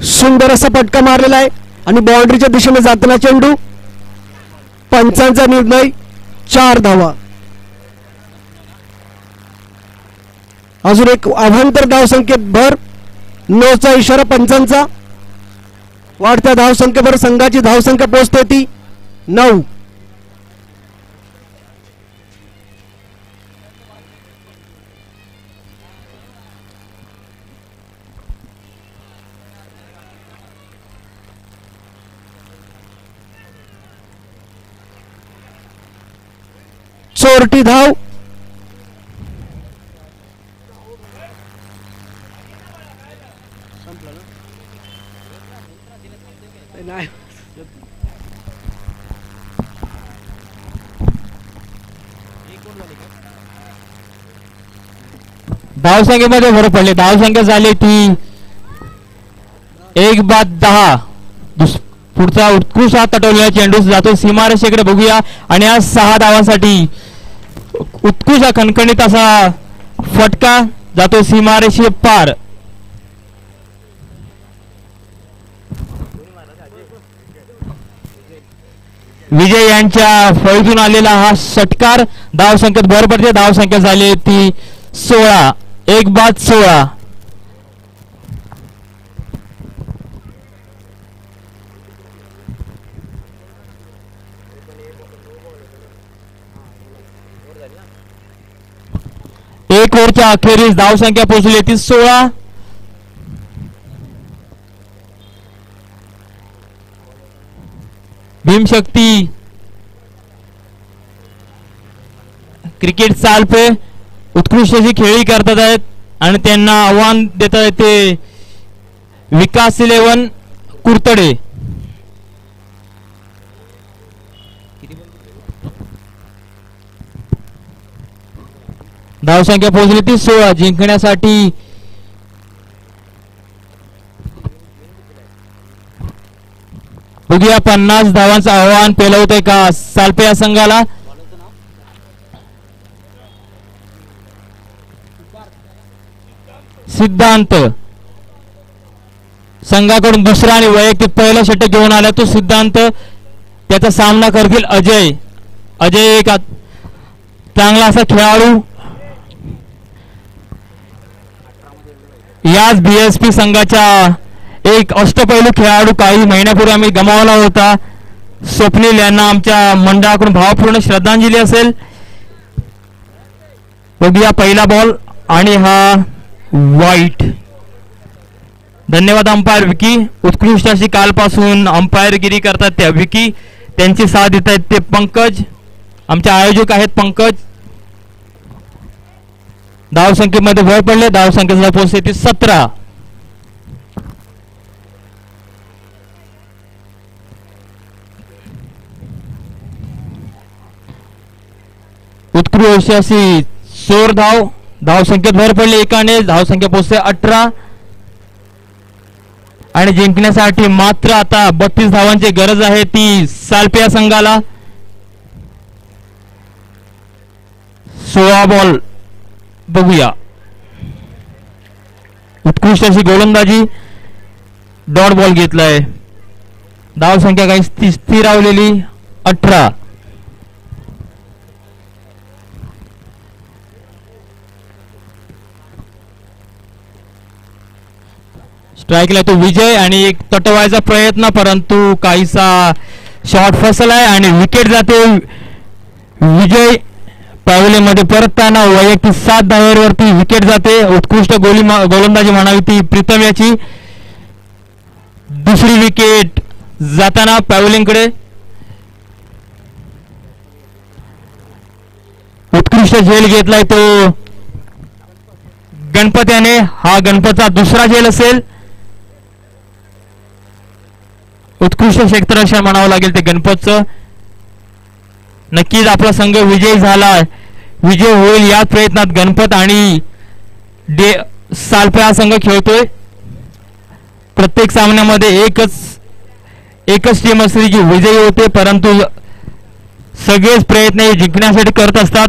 सुंदर असा फटका मारलेला आहे आणि बाउंड्रीच्या दिशेने जाताना चेंडू. पंचांचा निर्णय 4 धावा. अजून एक अभांतर धावसंख्येत भर. 9चा इशारा पंचांचा. वाढत्या धावसंख्येवर संघाची धावसंख्या पोहोचते ती 9. चोरटी धाव. धावसंख्येमध्ये भर पडले. धावसंख्या झाली ती 1/10. पुढचा उत्कृष्ट हात तटवलेला चेंडू जातो सीमारेषेकडे. बघूया आणि आज 6 धावांसाठी उत्कृष्ट खणखणीत असा फटका जातो सीमारेषे पार. विजय यांच्या फळीतून आलेला हा षटकार धावसंख्येत भर पडते. धावसंख्या झाली ती 16. 1/16. एक ओव्हरच्या अखेरीस धावसंख्या पोहोचली ती 16. भीमशक्ती क्रिकेट चाल पे उत्कृष्ट अशी खेळी करतात आहेत आणि त्यांना आव्हान देतात आहेत ते विकास 11 कुर्तडे. धावसंख्या पोहोचली ती 16. जिंकण्यासाठी बघूया 50 धावांचं आव्हान पेलवतंय का सालपे या संघाला. सिद्धांत संघाकडून दुसरा आणि वैयक्तिक पहिला षटक घेऊन आला तो सिद्धांत. त्याचा सामना करतील अजय. अजय एक चांगला असा खेळाडू. याच बीएसपी संघाच्या एक अष्टपैलू खेळाडू काही महिन्यापूर्वी आम्ही गमावला होता. स्वप्नील यांना आमच्या मंडळाकडून भावपूर्ण श्रद्धांजली असेल. बघूया पहिला बॉल आणि हा वाईट. धन्यवाद अंपायर विकी. उत्कृष्ट अशी कालपासून अंपायरगिरी करतात त्या विकी. त्यांची साथ देत आहेत ते पंकज, आमचे आयोजक आहेत पंकज. धावसंख्येमध्ये भर पडले. धावसंख्येचा पोहोचते ती 17. उत्कृष्ट अशी चोर धावसंख्येत भर पडली एकाने. धावसंख्या पोहोचते 18 आणि जिंकण्यासाठी मात्र आता 32 धावांची गरज आहे ती सालपिया संघाला. 16 बॉल बघूया. उत्कृष्ट अशी गोलंदाजी. डॉट बॉल घेतलाय. धावसंख्या काही स्थिरावलेली 18. स्ट्राईकला तो विजय आणि एक तटवायचा प्रयत्न, परंतु काहीसा शॉट फसलाय आणि विकेट जाते. विजय पॅव्हलियनमध्ये परतताना वैयक्तिक 7 धावांवरती विकेट जाते. उत्कृष्ट गोलंदाजी म्हणावी ती प्रीतम याची. दुसरी विकेट जाताना पॅव्हलियनकडे. उत्कृष्ट झेल घेतलाय तो गणपत याने. हा गणपतचा दुसरा झेल असेल. उत्कृष्ट क्षेत्ररक्षण म्हणावं लागेल ते गणपतचं. नक्कीच आपला संघ विजयी झाला. विजय होईल या प्रयत्नात गणपत आणि सालपे हा संघ खेळतोय. प्रत्येक सामन्यामध्ये एकच टीम असली जी विजयी होते, परंतु सगळेच प्रयत्न हे जिंकण्यासाठी करत असतात.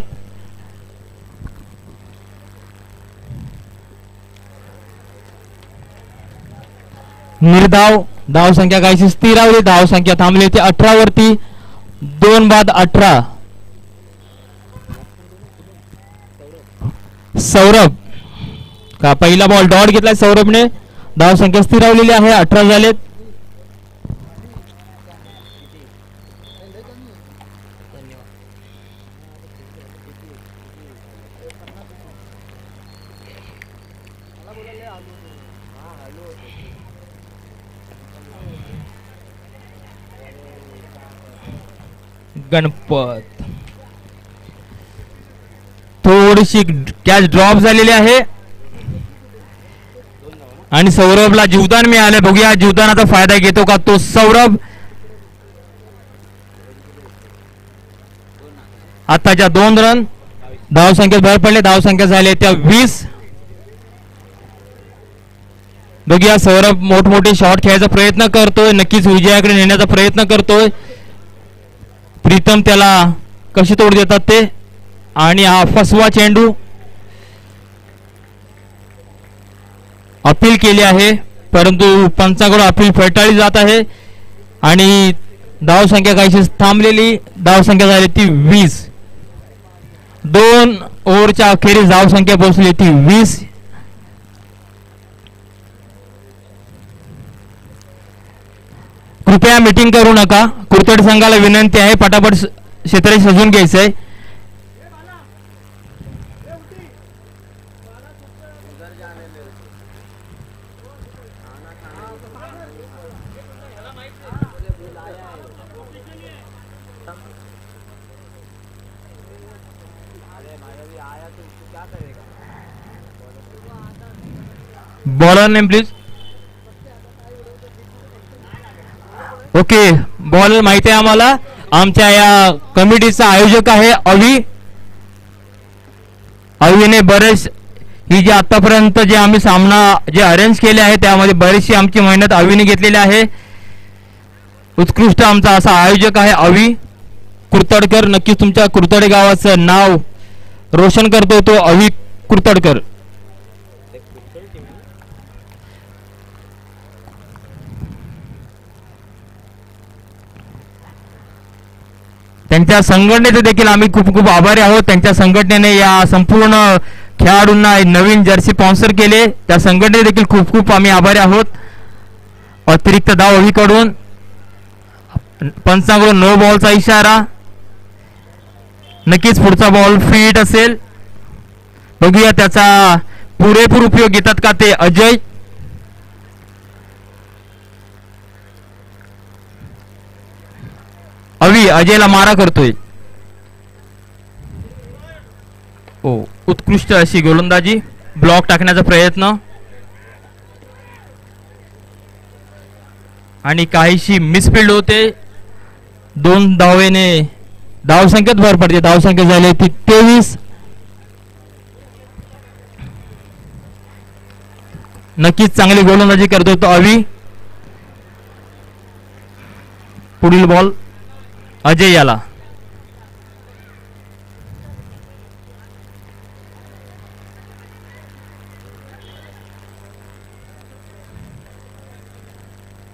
निर्धाव धावसंख्या काहीशी स्थिरावली. धावसंख्या थांबली होती 18 वरती. 2 बाद 18. सौरभ का पहिला बॉल डॉट घेतलाय सौरभने. धावसंख्या स्थिरावलेली आहे. 18 झालेत. गणपत थोडीशी कॅच ड्रॉप झालेली आहे आणि सौरभला जीवदान मिळाले. बघूया जीवदानाचा फायदा घेतो का तो सौरभ. आताच्या 2 रन. धावसंख्येत भर पडले. धावसंख्या झाली त्या 20. बघूया सौरभ मोठमोठे शॉट खेळायचा प्रयत्न करतोय. नक्कीच विजयाकडे नेण्याचा प्रयत्न करतोय. प्रीतम त्याला कशी तोड देतात ते. आणि हा फसवा चेंडू. अपील केली आहे परंतु पंचाकडून अपील फेटाळली जात आहे आणि धावसंख्या काहीशी थांबलेली. धावसंख्या झाली ती 20. 2 ओव्हरच्या अखेरीस धावसंख्या पोहोचली ती 20. कृपया मीटिंग करू नका. कुरतड संघाला विनंती आहे पटापट क्षेत्र सजून घ्यायचंय. Bowler name please. Okay bowler माहिती आहे आम्हाला. आमच्या या कमिटीचा आयोजक आहे अवी. अवीने बरेच ही जी आतापर्यंत जे आम्ही सामना जे अरेंज केले आहे त्यामध्ये बरीचशी आमची मेहनत अवीने घेतलेली आहे. उत्कृष्ट आमचा असा आयोजक आहे अवी कुरतडकर. नक्कीच तुमच्या कुरतडे गावाचं नाव रोशन करतो तो अवी कुरतडकर. त्यांच्या संघटनेचे देखील आम्ही खूप खूप आभारी आहोत. त्यांच्या संघटनेने या संपूर्ण खेळाडूंना नवीन जर्सी स्पॉन्सर केले. त्या संघटने देखील खूप खूप आम्ही आभारी आहोत. अतिरिक्त धाव अवीकडून. पंचांकडून नो बॉलचा इशारा. नक्कीच पुढचा बॉल फिट असेल. बघूया त्याचा पुरेपूर उपयोग घेतात का ते अजय. अवी अजयला मारा करतोय. ओ उत्कृष्ट अशी गोलंदाजी, ब्लॉक टाकण्याचा प्रयत्न आणि काहीशी मिसफिल्ड होते. 2 धावेने धावसंख्येत भर पडते. धावसंख्या झाली ती 23. नक्कीच चांगली गोलंदाजी करतोय तो अवी. पुढील बॉल अजय याला.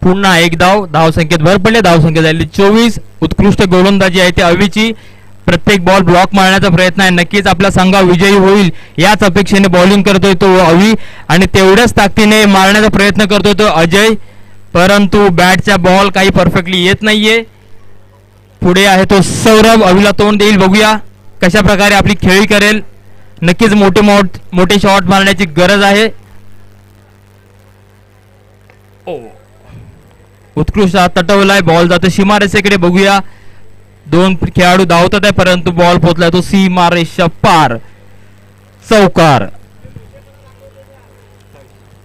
पुन्हा एक धावसंख्येत भर पडले. धावसंख्या झाली 24. उत्कृष्ट गोलंदाजी आहे ती अवीची. प्रत्येक बॉल ब्लॉक मारण्याचा प्रयत्न आहे. नक्कीच आपला संघ विजयी होईल याच अपेक्षेने बॉलिंग करतोय तो अवी आणि तेवढ्याच ताकदीने मारण्याचा प्रयत्न करतोय तो अजय. परंतु बॅटचा बॉल काही परफेक्टली येत नाहीये. पुढे आहे तो सौरभ. अवीला तोंड देईल. बघूया कशा प्रकारे आपली खेळी करेल. नक्कीच मोठे शॉट मारण्याची गरज आहे. उत्कृष्ट तटवलाय. बॉल जातो सीमारेषेकडे. बघूया 2 खेळाडू धावतात आहे परंतु बॉल पोहोचलाय तो सीमारेषा पार. चौकार.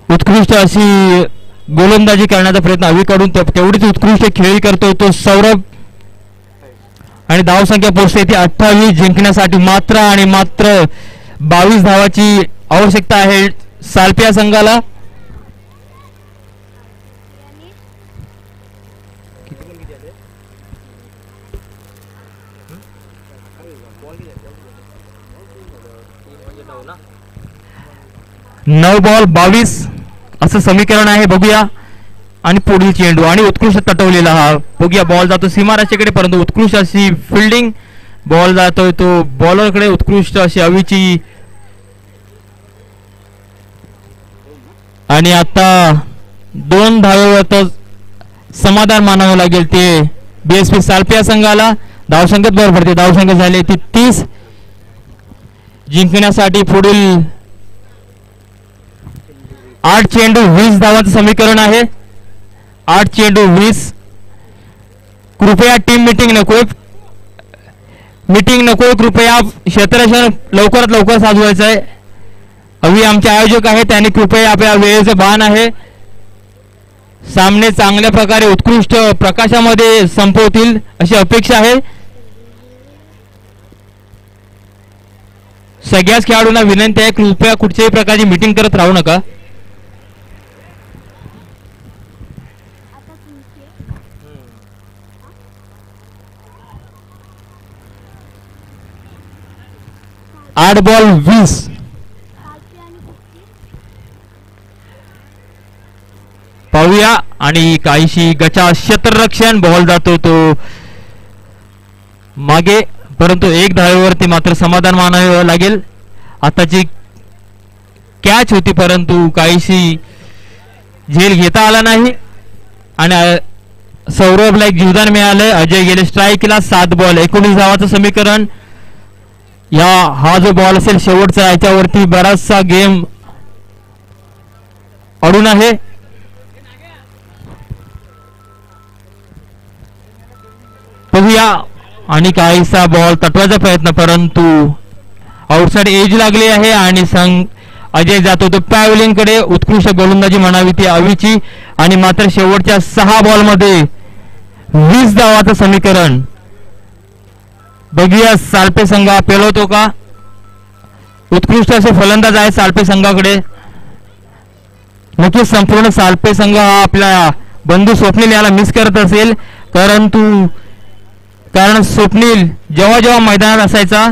उत्कृष्ट अशी गोलंदाजी करण्याचा प्रयत्न अवीकडून. तेवढीच उत्कृष्ट खेळी करतोय तो सौरभ आणि धावसंख्या पोहोचते ती 28. जिंकण्यासाठी मात्र आणि मात्र 22 धावाची आवश्यकता आहे सालपिया संघाला. नऊ बॉल 22 असं समीकरण आहे. बघूया आणि पुढील चेंडू आणि उत्कृष्ट तटवलेला हा. बघूया बॉल जातो सीमारेषेकडे परंतु उत्कृष्ट अशी फिल्डिंग. बॉल जातोय तो बॉलरकडे. उत्कृष्ट अशी अवीची आणि आता 2 धावेवर तर समाधान मानावं लागेल ते बीएसपी सालपिया संघाला. धावसंख्येत भर पडते. धावसंख्या झाली ती 30. जिंकण्यासाठी पुढील 8 चेंडू 20 धावांचं समीकरण आहे. 8 चेंडू 20. कृपया टीम मीटिंग नको. कृपया क्षेत्ररक्षण लवकरात लवकर साधवायचं आहे. अवी आमचे आयोजक आहेत त्यांनी कृपया आपल्या वेळेचं भान आहे. सामने चांगल्या प्रकारे उत्कृष्ट प्रकाशामध्ये संपवतील अशी अपेक्षा आहे. सगळ्याच खेळाडूंना विनंती आहे कृपया कुठच्याही प्रकारची मीटिंग करत राहू नका. आठ बॉल 20. पाहूया आणि काहीशी गचा क्षेत्ररक्षण. बॉल जातो तो मागे परंतु 1 धावेवरती मात्र समाधान मानावे लागेल. आताची कॅच होती परंतु काहीशी झेल घेता आला नाही आणि सौरभला एक जीवदान मिळालं. अजय गेले स्ट्राईकला. 7 बॉल 19 धावाचं समीकरण. हा जो बॉल असेल शेवटचा याच्यावरती बराचसा गेम अडून आहे. बघूया आणि काहीसा बॉल तटवायचा प्रयत्न परंतु आउटसाइड एज लागली आहे आणि संघ अजय जातो तो पॅव्हलियन कडे. उत्कृष्ट गोलंदाजी म्हणावी ती अवीची आणि मात्र शेवटच्या 6 बॉल मध्ये 20 धावाचं समीकरण. बघूया सालपे संघ पेलवतो का. उत्कृष्ट असे फलंदाज आहे सालपे संघाकडे. नक्कीच संपूर्ण सालपे संघ हा आपल्या बंधू स्वप्नील याला मिस करत असेल कारण स्वप्नील जेव्हा मैदानात असायचा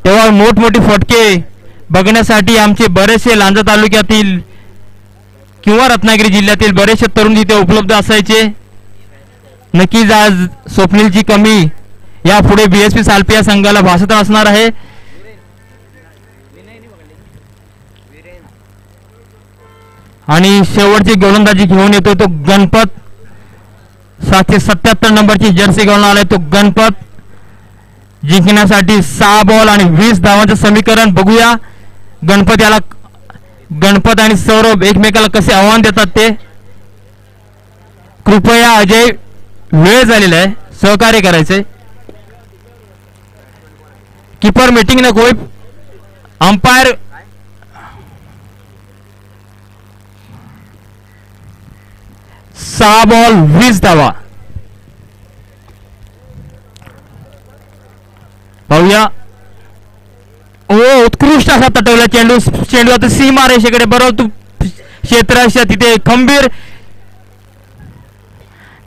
तेव्हा मोठमोठे फटके बघण्यासाठी आमचे बरेचसे लांजा तालुक्यातील किंवा रत्नागिरी जिल्ह्यातील बरेचसे तरुण तिथे उपलब्ध असायचे. नक्कीच आज स्वप्नीलची कमी यापुढे बीएसपी सालपिया संघाला भासत असणार आहे. आणि शेवटची गोलंदाजी घेऊन येतो तो गणपत. 777 नंबरची जर्सी घेऊन आलाय तो गणपत. जिंकण्यासाठी 6 बॉल आणि 20 धावांचं समीकरण. बघूया गणपत आणि सौरभ एकमेकाला कसे आव्हान देतात ते. कृपया अजय वेळ झालेला आहे सहकार्य करायचे. कीपर मीटिंग नकोय. अंपायर 6 बॉल 20 धावा. पाहूया. उत्कृष्ट असा तटवला चेंडू. चेंडू आता सीमा रेषेकडे बरोबर क्षेत्ररक्षक तिथे खंबीर,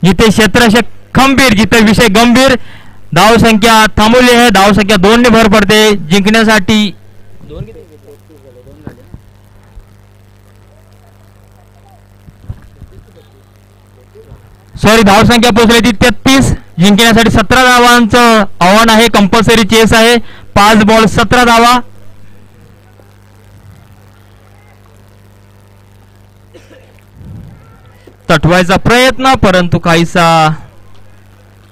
जिथे क्षेत्ररक्षक खंबीर, जिथे विषय गंभीर. धाव संख्या थांबवली आहे. धाव संख्या 2 ने भर पडते जिंकण्यासाठी. सॉरी, धाव संख्या पोहोचली ती 33. जिंकण्यासाठी 17 धावांचं आव्हान आहे. कंपल्सरी चेस आहे. 5 बॉल 17 धावा. तटवायचा प्रयत्न, परंतु काहीसा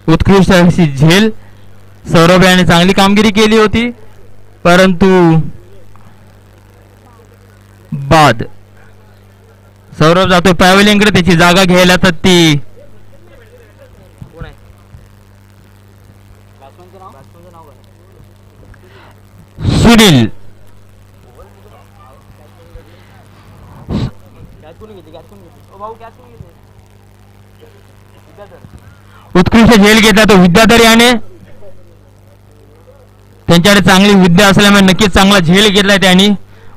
उत्कृष्ट अशी झेल. सौरभ याने चांगली कामगिरी केली होती, परंतु बाद. सौरभ जातो पॅव्हलियनकडे त्याची जागा घ्यायला, तर ती सुनील. उत्कृष्ट झेल घेतला तो विद्याधर याने. त्यांच्याकडे चांगली विद्या असल्यामुळे नक्कीच चांगला झेल घेतलाय त्यांनी.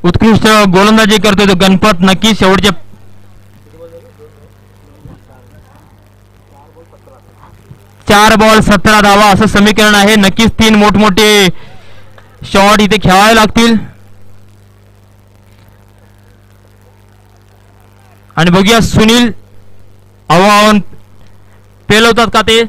उत्कृष्ट गोलंदाजी करतोय तो गणपत. नक्कीच शेवटचे 4 बॉल 17 धावा असं समीकरण आहे. नक्कीच 3 मोठमोठे शॉट इथे खेळावे लागतील. आणि बघूया सुनील आव्हान पेलवतात का ते.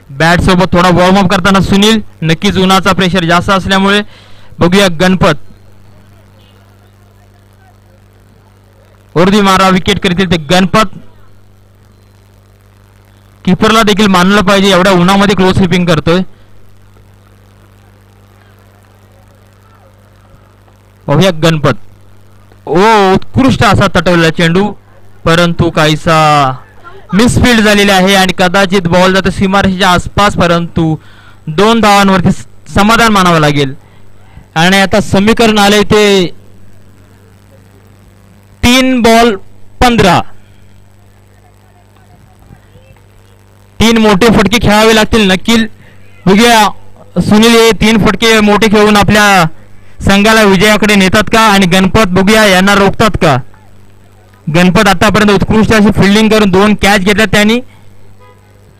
बॅट सोबत थोडा वॉर्मअप करताना सुनील. नक्कीच उन्हाचा प्रेशर जास्त असल्यामुळे. बघूया गणपत उर्दी मारा विकेट करतील ते गणपत. कीपरला देखील मानलं पाहिजे, एवढ्या उन्हामध्ये क्लोज स्वीपिंग करतोय. बघूया गणपत. उत्कृष्ट असा तटवलेला चेंडू, परंतु काहीसा मिसफील्ड झालेले आहे आणि कदाचित बॉल जातो सीमारेषेच्या आसपास, परंतु 2 धावांवरती समाधान मानावं लागेल. आणि आता समीकरण आले ते 3 बॉल 15. 3 मोठे फटके खेळावे लागतील नक्की. बघूया सुनील हे 3 फटके मोठे खेळून आपल्या संघाला विजयाकडे नेतात का, आणि गणपत बघूया यांना रोखतात का. गणपत आतापर्यंत उत्कृष्ट अशी फिल्डिंग करून 2 कॅच घेतल्यात त्यांनी.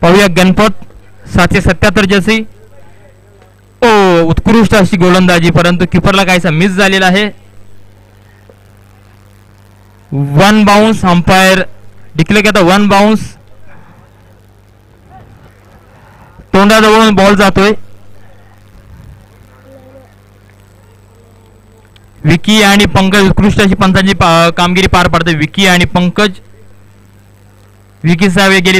पाहूया गणपत 777 जशी. उत्कृष्ट अशी गोलंदाजी, परंतु किपरला काहीसा मिस झालेला आहे. 1 बाउन्स. अंपायर डिक्लेअर करता 1 बाउन्स. तोंडाजवळून बॉल जातोय. विकी आणि पंकज उत्कृष्ट अशी पंचांची कामगिरी पार पाडते. विकी आणि पंकज. विकी साहेब गेली